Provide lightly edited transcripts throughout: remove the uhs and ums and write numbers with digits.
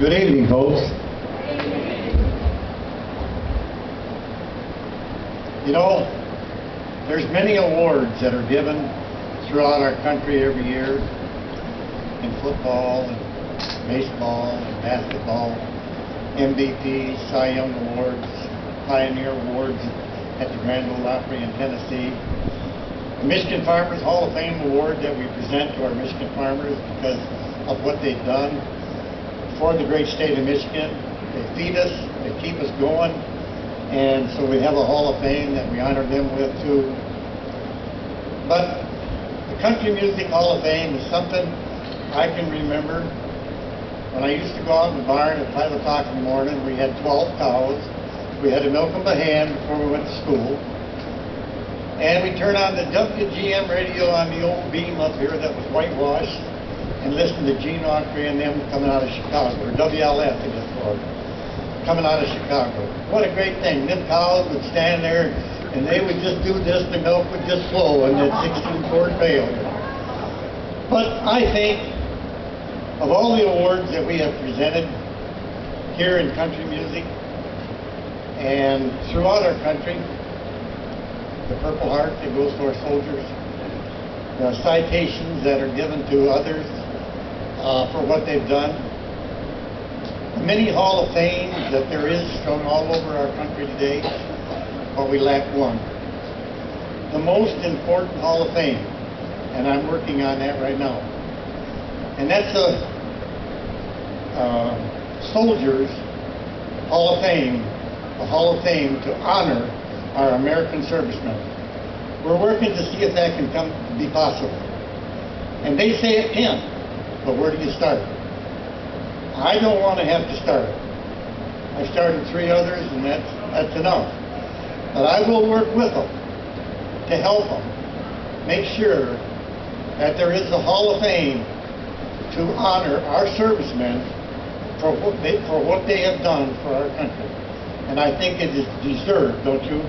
Good evening, folks. You know, there's many awards that are given throughout our country every year in football and baseball and basketball, MVP, Cy Young Awards, Pioneer Awards at the Grand Ole Opry in Tennessee. The Michigan Farmers Hall of Fame Award that we present to our Michigan farmers because of what they've done for the great state of Michigan. They feed us, they keep us going, and so we have a Hall of Fame that we honor them with too. But the Country Music Hall of Fame is something I can remember when I used to go out in the barn at 5 o'clock in the morning. We had 12 cows. We had to milk them by hand before we went to school. And we turned on the WGM radio on the old beam up here that was whitewashed and listened to Gene Auckerman and them coming out of Chicago, or WLF it is called, coming out of Chicago. What a great thing. Them cows would stand there and they would just do this, the milk would just flow in that 16-quart pail. But I think of all the awards that we have presented here in country music and throughout our country, the Purple Heart that goes to our soldiers, the citations that are given to others for what they've done, the many Hall of Fames that there is strung all over our country today, but we lack one. The most important Hall of Fame, and I'm working on that right now, and that's the Soldiers Hall of Fame, a Hall of Fame to honor our American servicemen. We're working to see if that can be possible. And they say it can, but where do you start? I don't want to have to start. I started 3 others, and that's enough. But I will work with them to help them make sure that there is a Hall of Fame to honor our servicemen for what they have done for our country. And I think it is deserved, don't you?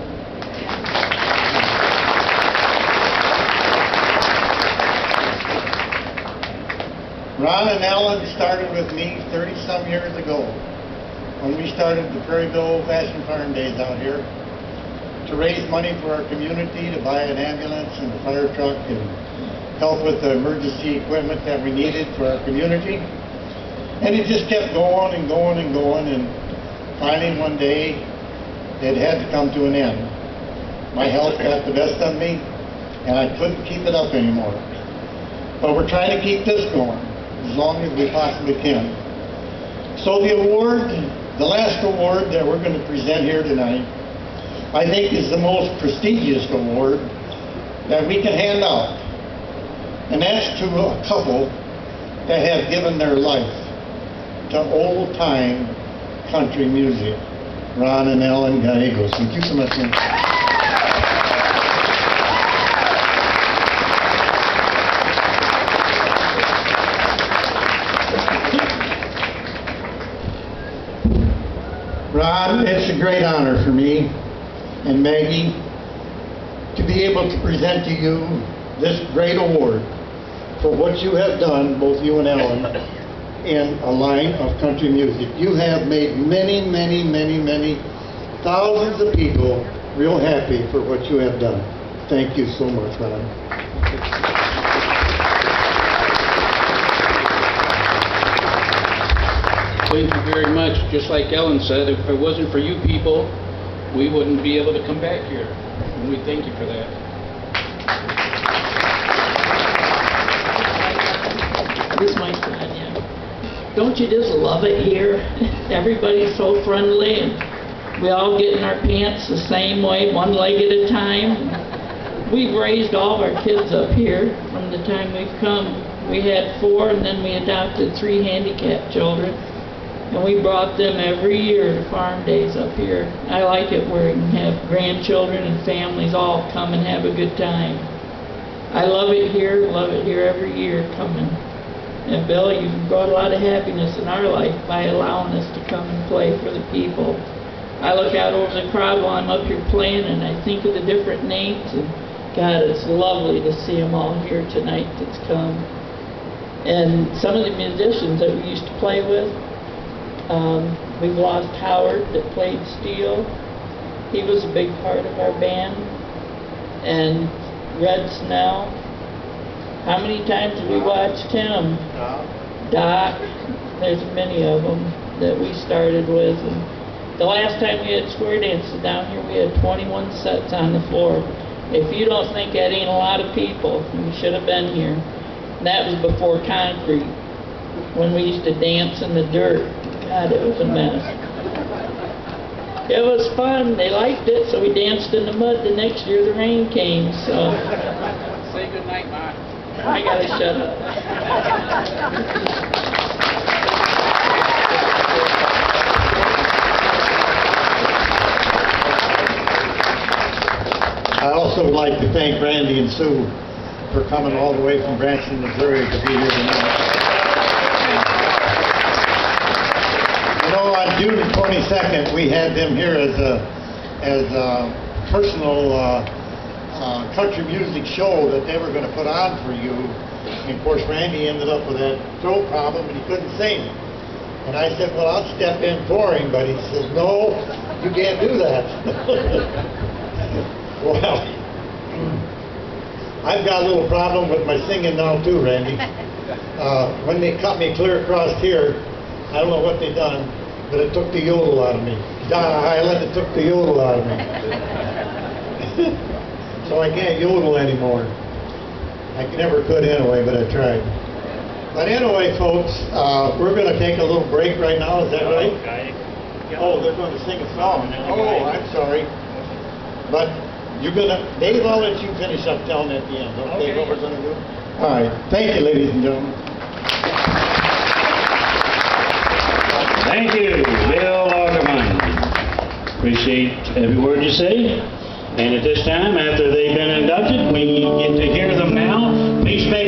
Ron and Ellen started with me 30-some years ago when we started the Prairieville Old-Fashioned Farm Days out here to raise money for our community, to buy an ambulance and a fire truck and help with the emergency equipment that we needed for our community. And it just kept going and going and going, and finally one day it had to come to an end. My health got the best of me and I couldn't keep it up anymore. But we're trying to keep this going as long as we possibly can. So the award, the last award that we're going to present here tonight, I think is the most prestigious award that we can hand out. And that's to a couple that have given their life to old-time country music. Ron and Ellen Gieagos. Thank you so much. Ron, it's a great honor for me and Maggie to be able to present to you this great award for what you have done, both you and Ellen, in a line of country music. You have made many, many, many, many thousands of people real happy for what you have done. Thank you so much, Ron. Thank you very much. Just like Ellen said, if it wasn't for you people, we wouldn't be able to come back here. And we thank you for that. This is my son, yeah. Don't you just love it here? Everybody's so friendly, and we all get in our pants the same way, one leg at a time. We've raised all of our kids up here from the time we've come. We had 4, and then we adopted 3 handicapped children. And we brought them every year to farm days up here. I like it where you can have grandchildren and families all come and have a good time. I love it here every year coming. And Bill, you've brought a lot of happiness in our life by allowing us to come and play for the people. I look out over the crowd while I'm up here playing, and I think of the different names, and God, it's lovely to see them all here tonight that's come. And some of the musicians that we used to play with, We've lost Howard that played steel. He was a big part of our band. And Red Snell. How many times have we watched him? Doc. There's many of them that we started with. And the last time we had square dances down here, we had 21 sets on the floor. If you don't think that ain't a lot of people, you should have been here. And that was before concrete, when we used to dance in the dirt. God, it was a mess. It was fun. They liked it, so we danced in the mud. The next year, the rain came, so... Say goodnight, Ma. I gotta shut up. I also would like to thank Randy and Sue for coming all the way from Branson, Missouri to be here tonight. You know, on June 22nd, we had them here as a personal country music show that they were going to put on for you. And of course, Randy ended up with that throat problem and he couldn't sing. And I said, well, I'll step in for him, but he says, no, you can't do that. Well, I've got a little problem with my singing now too, Randy. When they cut me clear across here, I don't know what they done, but it took the yodel out of me. Donna Highland, it took the yodel out of me. So I can't yodel anymore. I never could anyway, but I tried. But anyway, folks, we're going to take a little break right now, is that right? Oh, they're going to sing a song. Oh, I'm sorry. But you're going to, Dave, I'll let you finish up telling at the end, okay, what we're going to do? All right. Thank you, ladies and gentlemen. Thank you, Bill Auckerman. Appreciate every word you say. And at this time, after they've been inducted, we get to hear them now. Peacemaker.